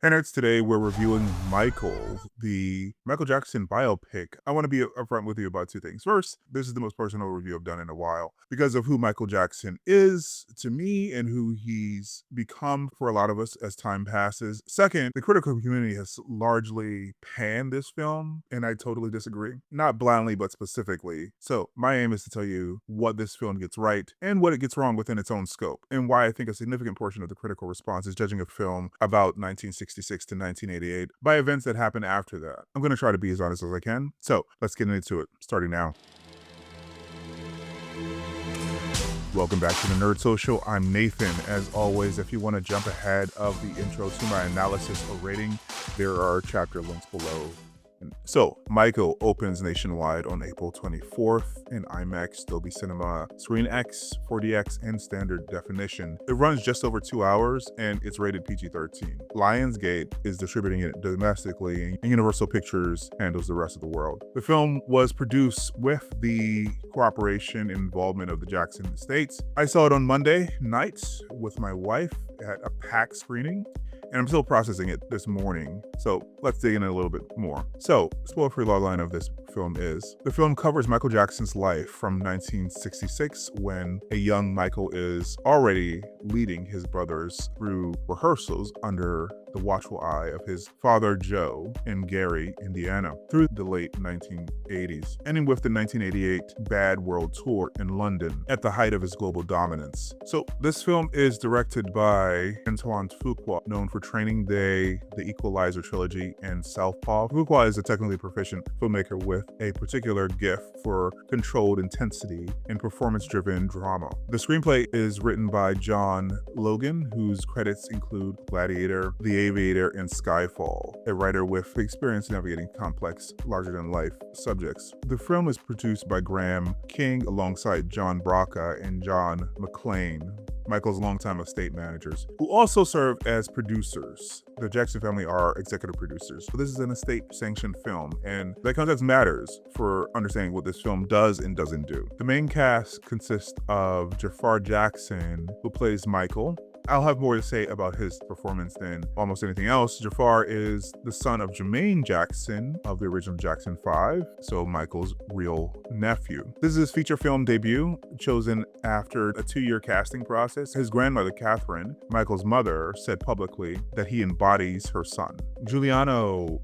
And it's today we're reviewing Michael, the Michael Jackson biopic. I want to be upfront with you about two things. First, this is the most personal review I've done in a while because of who Michael Jackson is to me and who he's become for a lot of us as time passes. Second, the critical community has largely panned this film, and I totally disagree. Not blindly, but specifically. So, my aim is to tell you what this film gets right and what it gets wrong within its own scope, and why I think a significant portion of the critical response is judging a film about 1966 to 1988 by events that happened after that. I'm going to try to be as honest as I can. So let's get into it, starting now. Welcome back to the Nerd Social. I'm Nathan. As always, if you want to jump ahead of the intro to my analysis or rating, there are chapter links below. So, Michael opens nationwide on April 24th in IMAX, Dolby Cinema, Screen X, 4DX, and standard definition. It runs just over 2 hours and it's rated PG-13. Lionsgate is distributing it domestically and Universal Pictures handles the rest of the world. The film was produced with the cooperation and involvement of the Jackson Estates. I saw it on Monday night with my wife at a packed screening, and I'm still processing it this morning. So let's dig in a little bit more. So, spoiler-free logline of this film is, the film covers Michael Jackson's life from 1966 when a young Michael is already leading his brothers through rehearsals under the watchful eye of his father Joe in Gary, Indiana, through the late 1980s, ending with the 1988 Bad World Tour in London at the height of his global dominance. So this film is directed by Antoine Fuqua, known for Training Day, The Equalizer trilogy, and Southpaw. Fuqua is a technically proficient filmmaker with a particular gift for controlled intensity and performance-driven drama. The screenplay is written by John Logan, whose credits include Gladiator, The Aviator, and Skyfall, a writer with experience navigating complex, larger-than-life subjects. The film is produced by Graham King alongside John Braca and John McClane, Michael's longtime estate managers, who also serve as producers. The Jackson family are executive producers. So this is an estate-sanctioned film, and that context matters for understanding what this film does and doesn't do. The main cast consists of Jaafar Jackson, who plays Michael. I'll have more to say about his performance than almost anything else. Jaafar is the son of Jermaine Jackson of the original Jackson 5, so Michael's real nephew. This is his feature film debut, chosen after a 2-year casting process. His grandmother, Catherine, Michael's mother, said publicly that he embodies her son. Giuliano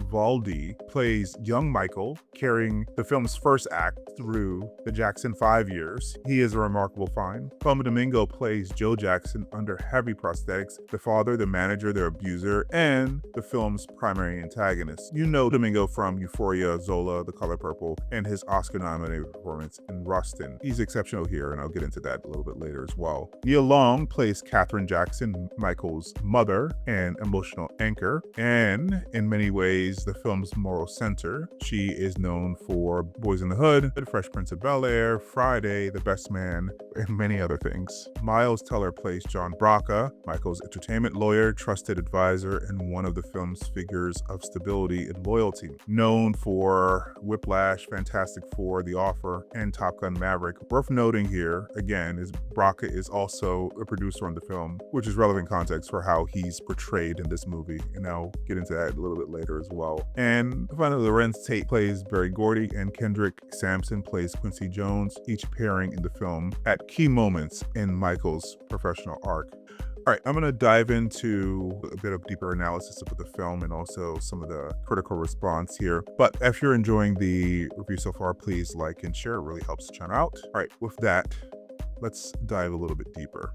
Valdi plays young Michael, carrying the film's first act through the Jackson 5 years. He is a remarkable find. Colman Domingo plays Joe Jackson under heavy prosthetics, the father, the manager, the abuser, and the film's primary antagonist. You know Domingo from Euphoria, Zola, The Color Purple, and his Oscar-nominated performance in Rustin. He's exceptional here, and I'll get into that a little bit later as well. Nia Long plays Catherine Jackson, Michael's mother and emotional anchor, and in many ways, the film's moral center. She is known for Boys in the Hood, The Fresh Prince of Bel-Air, Friday, The Best Man, and many other things. Miles Teller plays John Braca, Michael's entertainment lawyer, trusted advisor, and one of the film's figures of stability and loyalty. Known for Whiplash, Fantastic Four, The Offer, and Top Gun Maverick. Worth noting here, again, is Braca is also a producer on the film, which is relevant context for how he's portrayed in this movie, and I'll get into that a little bit later as well. And finally, Lorenz Tate plays Berry Gordy, and Kendrick Sampson plays Quincy Jones, each appearing in the film at key moments in Michael's professional arc. All right, I'm going to dive into a bit of deeper analysis of the film and also some of the critical response here. But if you're enjoying the review so far, please like and share. It really helps the channel out. All right, with that, let's dive a little bit deeper.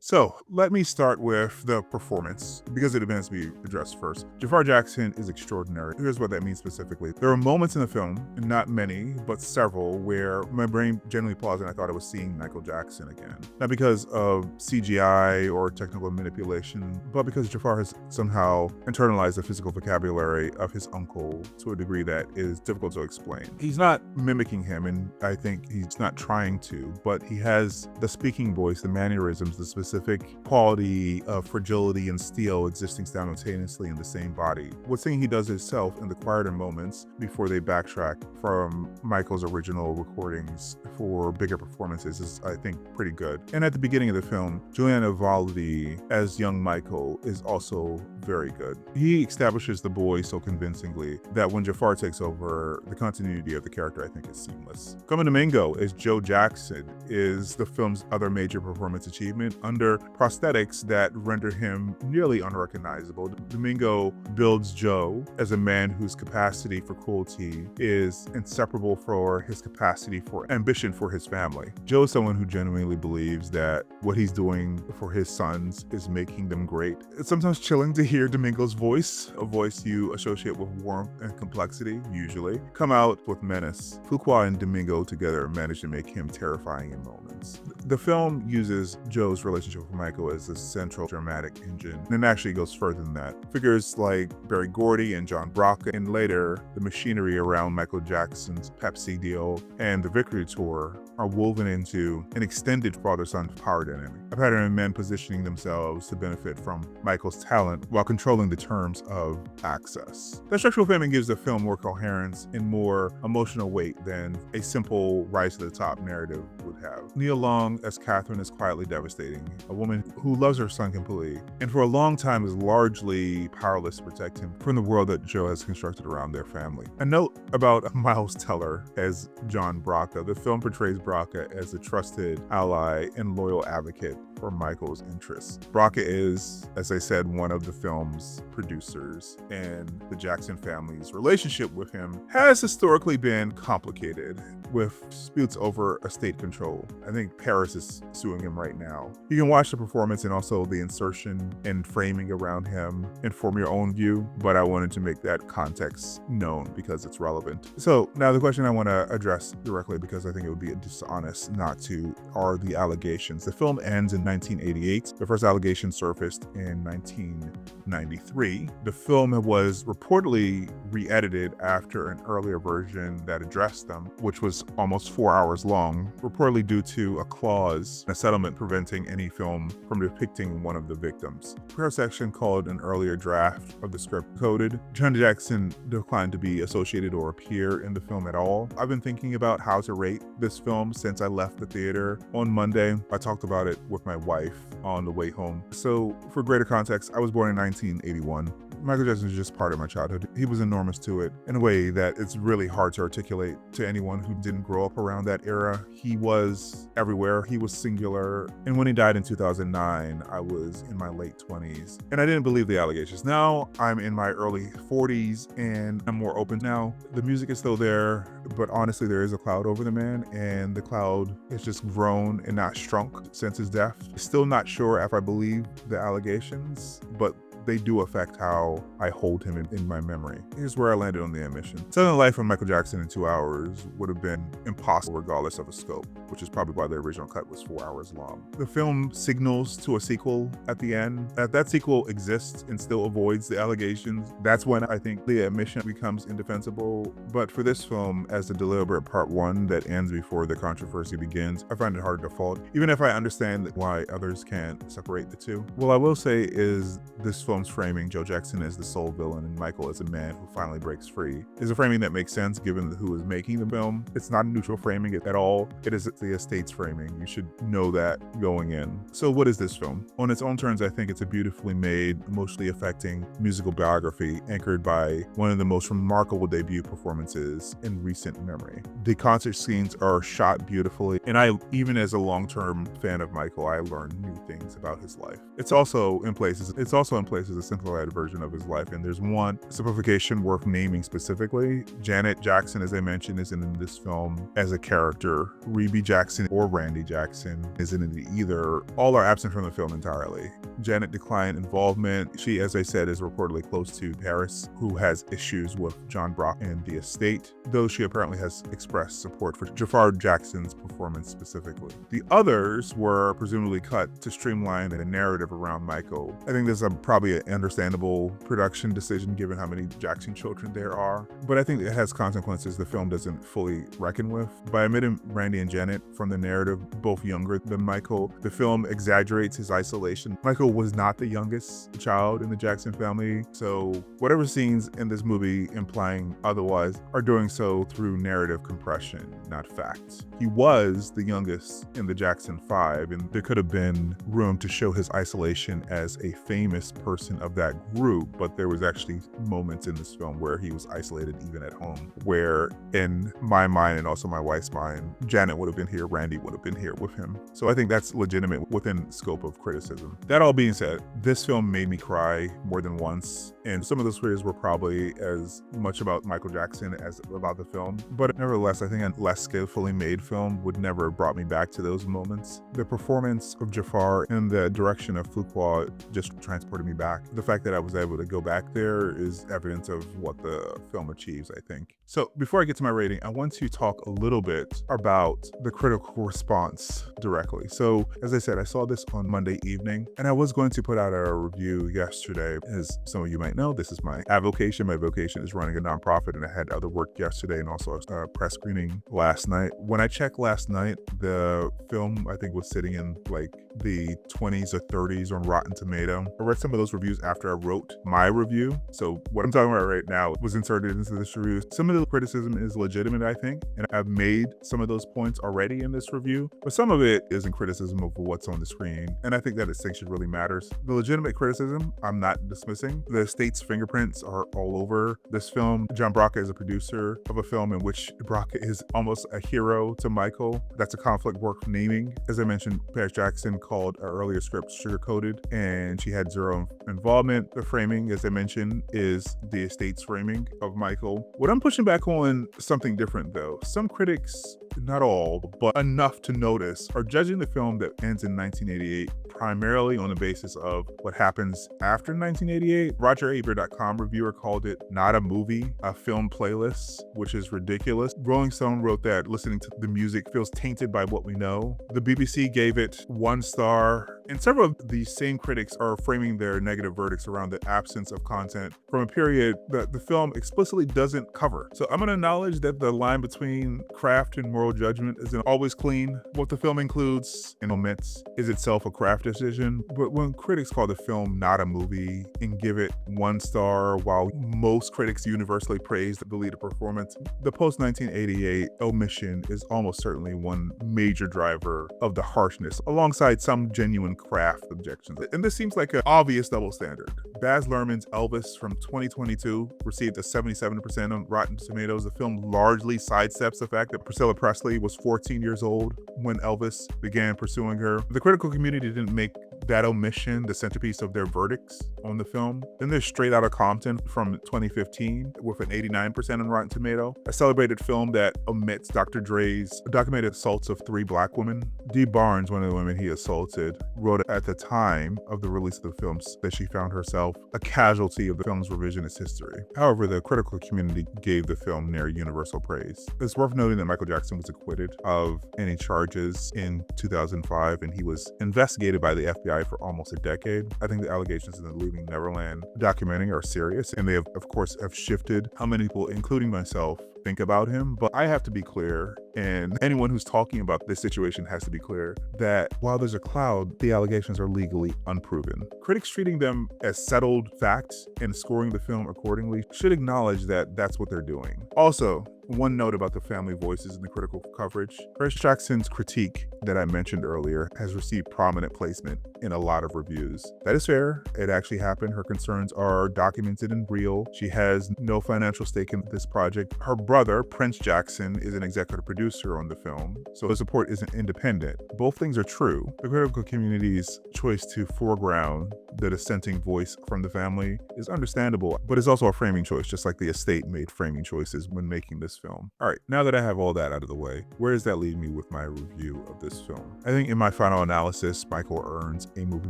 So let me start with the performance, because it demands to be addressed first. Jaafar Jackson is extraordinary. Here's what that means specifically. There are moments in the film, and not many, but several, where my brain generally paused and I thought I was seeing Michael Jackson again. Not because of CGI or technical manipulation, but because Jaafar has somehow internalized the physical vocabulary of his uncle to a degree that is difficult to explain. He's not mimicking him, and I think he's not trying to, but he has the speaking voice, the mannerisms, the specific specific quality of fragility and steel existing simultaneously in the same body. What singing he does himself in the quieter moments before they backtrack from Michael's original recordings for bigger performances is, I think, pretty good. And at the beginning of the film, Juliana Valdi as young Michael is also very good. He establishes the boy so convincingly that when Jaafar takes over, the continuity of the character, I think, is seamless. Colman Domingo as Joe Jackson is the film's other major performance achievement. Under prosthetics that render him nearly unrecognizable, Domingo builds Joe as a man whose capacity for cruelty is inseparable for his capacity for ambition for his family. Joe is someone who genuinely believes that what he's doing for his sons is making them great. It's sometimes chilling to hear Domingo's voice, a voice you associate with warmth and complexity, usually, come out with menace. Fuqua and Domingo together manage to make him terrifying in moments. The film uses Joe's relationship with Michael as a central dramatic engine, and it actually goes further than that. Figures like Berry Gordy and John Brocka, and later the machinery around Michael Jackson's Pepsi deal and the Victory Tour are woven into an extended father-son power dynamic, a pattern of men positioning themselves to benefit from Michael's talent while controlling the terms of access. That structural framing gives the film more coherence and more emotional weight than a simple rise to the top narrative would have. Nia Long as Catherine is quietly devastating, a woman who loves her son completely, and for a long time is largely powerless to protect him from the world that Joe has constructed around their family. A note about Miles Teller as John Brocka. The film portrays Brocka as a trusted ally and loyal advocate for Michael's interests. Brocka is, as I said, one of the film's producers, and the Jackson family's relationship with him has historically been complicated, with disputes over estate control. I think Paris is suing him right now. You can watch the performance and also the insertion and framing around him and form your own view, but I wanted to make that context known because it's relevant. So now the question I want to address directly, because I think it would be dishonest not to, are the allegations. The film ends in 1988. The first allegation surfaced in 1993. The film was reportedly re-edited after an earlier version that addressed them, which was almost 4 hours long, reportedly due to a clause in a settlement preventing any film from depicting one of the victims. The prayer section called an earlier draft of the script coded. John Jackson declined to be associated or appear in the film at all. I've been thinking about how to rate this film since I left the theater on Monday. I talked about it with my wife on the way home. So for greater context, I was born in 1981. Michael Jackson is just part of my childhood. He was enormous to it in a way that it's really hard to articulate to anyone who didn't grow up around that era. He was everywhere. He was singular. And when he died in 2009, I was in my late 20s. And I didn't believe the allegations. Now I'm in my early 40s and I'm more open now. The music is still there, but honestly, there is a cloud over the man, and the cloud has just grown and not shrunk since his death. Still not sure if I believe the allegations, but they do affect how I hold him in my memory. Here's where I landed on the admission. Telling the life of Michael Jackson in 2 hours would have been impossible regardless of the scope, which is probably why the original cut was 4 hours long. The film signals to a sequel at the end. If that sequel exists and still avoids the allegations, that's when I think the admission becomes indefensible. But for this film, as a deliberate part one that ends before the controversy begins, I find it hard to fault, even if I understand why others can't separate the two. What I will say is this film's framing Joe Jackson as the sole villain and Michael as a man who finally breaks free is a framing that makes sense given who is making the film. It's not a neutral framing at all. It is the estate's framing. You should know that going in. So what is this film? On its own terms, I think it's a beautifully made, emotionally affecting musical biography anchored by one of the most remarkable debut performances in recent memory. The concert scenes are shot beautifully, and even as a long-term fan of Michael, I learned new things about his life. It's also in places a simplified version of his life, and there's one simplification worth naming specifically. Janet Jackson, as I mentioned, isn't in this film as a character. Rebe Jackson or Randy Jackson isn't in it either. All are absent from the film entirely. Janet declined involvement. She, as I said, is reportedly close to Paris, who has issues with John Brock and the estate, though she apparently has expressed support for Jaafar Jackson's performance specifically. The others were presumably cut to streamline the narrative around Michael. I think there's probably probably an understandable production decision given how many Jackson children there are, but I think it has consequences the film doesn't fully reckon with. By omitting Randy and Janet from the narrative, both younger than Michael, the film exaggerates his isolation. Michael was not the youngest child in the Jackson family, so whatever scenes in this movie implying otherwise are doing so through narrative compression, not facts. He was the youngest in the Jackson 5, and there could have been room to show his isolation as a famous person of that group, but there was actually moments in this film where he was isolated even at home, where in my mind and also my wife's mind, Janet would have been here, Randy would have been here with him. So I think that's legitimate within scope of criticism. That all being said, this film made me cry more than once, and some of those tears were probably as much about Michael Jackson as about the film, but nevertheless, I think a less skillfully made film would never have brought me back to those moments. The performance of Jaafar and the direction of Fuqua just transported me back. The fact that I was able to go back there is evidence of what the film achieves, I think. So before I get to my rating, I want to talk a little bit about the critical response directly. So as I said, I saw this on Monday evening, and I was going to put out a review yesterday. As some of you might know, this is my avocation. My vocation is running a nonprofit, and I had other work yesterday and also a press screening last night. When I checked last night, the film I think was sitting in like the 20s or 30s on Rotten Tomato. I read some of those reviews after I wrote my review. So what I'm talking about right now was inserted into this review. Some of the criticism is legitimate, I think, and I've made some of those points already in this review, but some of it isn't criticism of what's on the screen, and I think that distinction really matters. The legitimate criticism, I'm not dismissing. The estate's fingerprints are all over this film. John Braca is a producer of a film in which Braca is almost a hero to Michael. That's a conflict worth naming. As I mentioned, Paris Jackson called our earlier script sugar-coated, and she had zero involvement. The framing, as I mentioned, is the estate's framing of Michael. What I'm pushing back on something different though. Some critics, not all, but enough to notice, are judging the film that ends in 1988 primarily on the basis of what happens after 1988. RogerEbert.com reviewer called it not a movie, a film playlist, which is ridiculous. Rolling Stone wrote that listening to the music feels tainted by what we know. The BBC gave it 1 star, and several of these same critics are framing their negative verdicts around the absence of content from a period that the film explicitly doesn't cover. So I'm going to acknowledge that the line between craft and moral judgment isn't always clean. What the film includes and omits is itself a craft decision. But when critics call the film not a movie and give it 1 star, while most critics universally praise the lead performance, the post-1988 omission is almost certainly one major driver of the harshness, alongside some genuine craft objections. And this seems like an obvious double standard. Baz Luhrmann's Elvis from 2022 received a 77% on Rotten Tomatoes. The film largely sidesteps the fact that Priscilla Presley was 14 years old when Elvis began pursuing her. The critical community didn't make that omission the centerpiece of their verdicts on the film. Then there's Straight Outta Compton from 2015 with an 89% on Rotten Tomato, a celebrated film that omits Dr. Dre's documented assaults of 3 black women. Dee Barnes, one of the women he assaulted, wrote at the time of the release of the film that she found herself a casualty of the film's revisionist history. However, the critical community gave the film near universal praise. It's worth noting that Michael Jackson was acquitted of any charges in 2005, and he was investigated by the FBI for almost a decade. I think the allegations in the Leaving Neverland documentary are serious, and they have, of course, have shifted how many people, including myself, think about him. But I have to be clear, and anyone who's talking about this situation has to be clear, that while there's a cloud, the allegations are legally unproven. Critics treating them as settled facts and scoring the film accordingly should acknowledge that that's what they're doing. Also, one note about the family voices in the critical coverage. Paris Jackson's critique that I mentioned earlier has received prominent placement in a lot of reviews. That is fair. It actually happened. Her concerns are documented and real. She has no financial stake in this project. Her brother, Prince Jackson, is an executive producer on the film, so the support isn't independent. Both things are true. The critical community's choice to foreground the dissenting voice from the family is understandable, but it's also a framing choice, just like the estate made framing choices when making this film. All right, now that I have all that out of the way, where does that leave me with my review of this film? I think in my final analysis, Michael earns a movie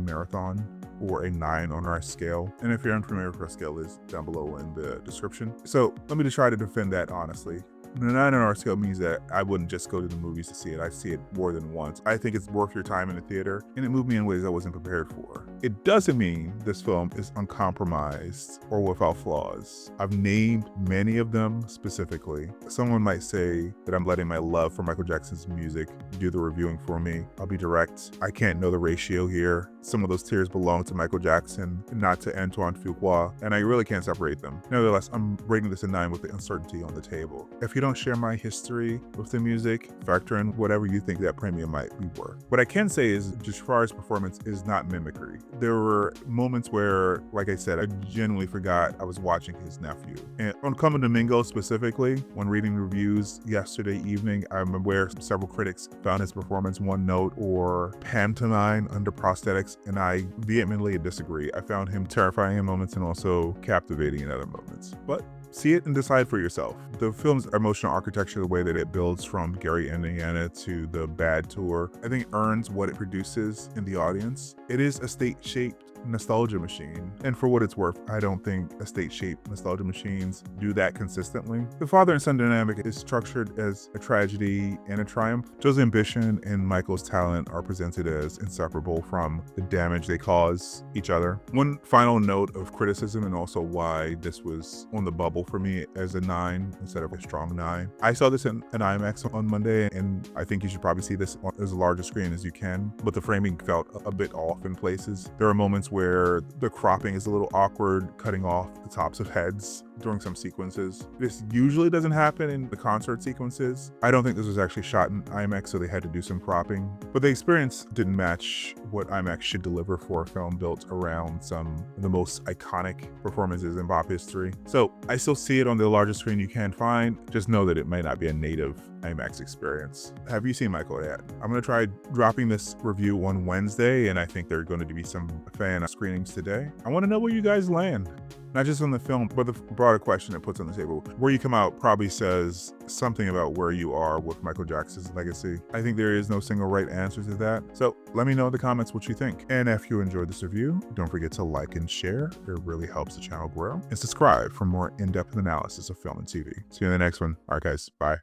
marathon, or a 9 on our scale. And if you're unfamiliar with our scale, is down below in the description. So let me just try to defend that honestly. The 9 on our scale means that I wouldn't just go to the movies to see it. I see it more than once. I think it's worth your time in the theater, and it moved me in ways I wasn't prepared for. It doesn't mean this film is uncompromised or without flaws. I've named many of them specifically. Someone might say that I'm letting my love for Michael Jackson's music do the reviewing for me. I'll be direct. I can't know the ratio here. Some of those tears belong to Michael Jackson, not to Antoine Fuqua, and I really can't separate them. Nevertheless, I'm rating this a 9 with the uncertainty on the table. If you don't share my history with the music, factor in whatever you think that premium might be worth. What I can say is Jafar's performance is not mimicry. There were moments where, like I said, I genuinely forgot I was watching his nephew. And on Colman Domingo specifically, when reading reviews yesterday evening, I'm aware several critics found his performance one note or pantomime under prosthetics, and I vehemently disagree. I found him terrifying in moments and also captivating in other moments. But see it and decide for yourself. The film's emotional architecture, the way that it builds from Gary, Indiana to the Bad Tour, I think earns what it produces in the audience. It is a state-shaped nostalgia machine, and for what it's worth, I don't think estate-shaped nostalgia machines do that consistently. The father and son dynamic is structured as a tragedy and a triumph. Joe's ambition and Michael's talent are presented as inseparable from the damage they cause each other. One final note of criticism, and also why this was on the bubble for me as a 9 instead of a strong 9. I saw this in an IMAX on Monday, and I think you should probably see this on as large a screen as you can, but the framing felt a bit off in places. There are moments where the cropping is a little awkward, cutting off the tops of heads during some sequences. This usually doesn't happen in the concert sequences. I don't think this was actually shot in IMAX, so they had to do some cropping. But the experience didn't match what IMAX should deliver for a film built around some of the most iconic performances in pop history. So I still see it on the largest screen you can find. Just know that it might not be a native IMAX experience. Have you seen Michael yet? I'm gonna try dropping this review on Wednesday, and I think there are going to be some fan screenings today. I wanna know where you guys land. Not just on the film, but the broader question it puts on the table. Where you come out probably says something about where you are with Michael Jackson's legacy. I think there is no single right answer to that. So let me know in the comments what you think. And if you enjoyed this review, don't forget to like and share. It really helps the channel grow. And subscribe for more in-depth analysis of film and TV. See you in the next one. All right, guys. Bye.